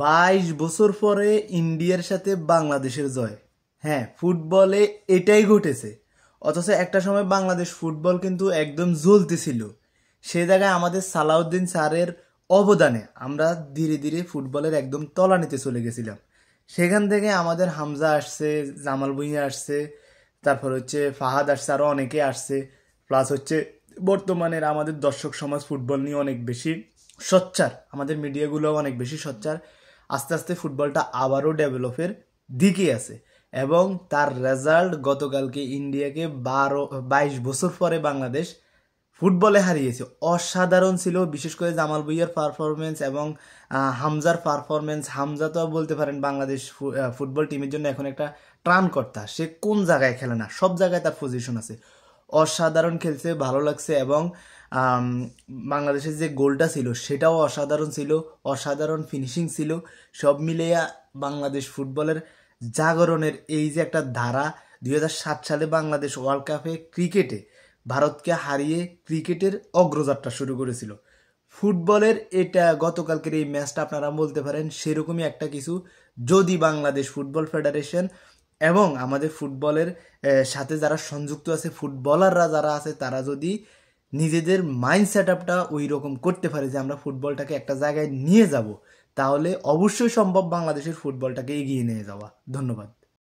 22 বছর পরে ইন্ডিয়ার সাথে বাংলাদেশের জয়। হ্যাঁ, ফুটবলে এটাই ঘটেছে। অথচ একটা সময় বাংলাদেশ ফুটবল কিন্তু একদম জ্বলতেছিল। সে জায়গায় আমাদের সালাউদ্দিন স্যারের অবদানে আমরা ধীরে ধীরে ফুটবলের একদম তলানিতে চলে গেছিলাম। সেখান থেকে আমাদের হামজা আসছে, জামাল ভুঁইয়া আসছে, তারপর হচ্ছে ফাহাদ আসছে, আরও অনেকে আসছে। প্লাস হচ্ছে বর্তমানের আমাদের দর্শক সমাজ ফুটবল নিয়ে অনেক বেশি সোচ্চার, আমাদের মিডিয়াগুলো অনেক বেশি সোচ্চার। আস্তে আস্তে ফুটবলটা আবারও ডেভেলপের দিকে আছে এবং তার রেজাল্ট গতকালকে ইন্ডিয়াকে 22 বছর পরে বাংলাদেশ ফুটবলে হারিয়েছে। অসাধারণ ছিল, বিশেষ করে জামাল ভুঁইয়ার পারফরমেন্স এবং হামজার পারফরমেন্স। হামজা তো বলতে পারেন বাংলাদেশ ফুটবল টিমের জন্য এখন একটা ত্রাণকর্তা। সে কোন জায়গায় খেলে না, সব জায়গায় তার পজিশন আছে। অসাধারণ খেলছে, ভালো লাগছে। এবং বাংলাদেশের যে গোলটা ছিল সেটাও অসাধারণ ছিল, অসাধারণ ফিনিশিং ছিল। সব মিলিয়ে বাংলাদেশ ফুটবলের জাগরণের এই যে একটা ধারা, 2007 সালে বাংলাদেশ ওয়ার্ল্ড কাপে ক্রিকেটে ভারতকে হারিয়ে ক্রিকেটের অগ্রযাত্রা শুরু করেছিল। ফুটবলের এটা গতকালকের এই ম্যাচটা আপনারা বলতে পারেন সেরকমই একটা কিছু। যদি বাংলাদেশ ফুটবল ফেডারেশন এবং আমাদের ফুটবলের সাথে যারা সংযুক্ত আছে, ফুটবলাররা যারা আছে, তারা যদি নিজেদের মাইন্ড সেট আপটা ওই রকম করতে পারে যে আমরা ফুটবলটাকে একটা জায়গায় নিয়ে যাব, তাহলে অবশ্যই সম্ভব বাংলাদেশের ফুটবলটাকে এগিয়ে নিয়ে যাওয়া। ধন্যবাদ।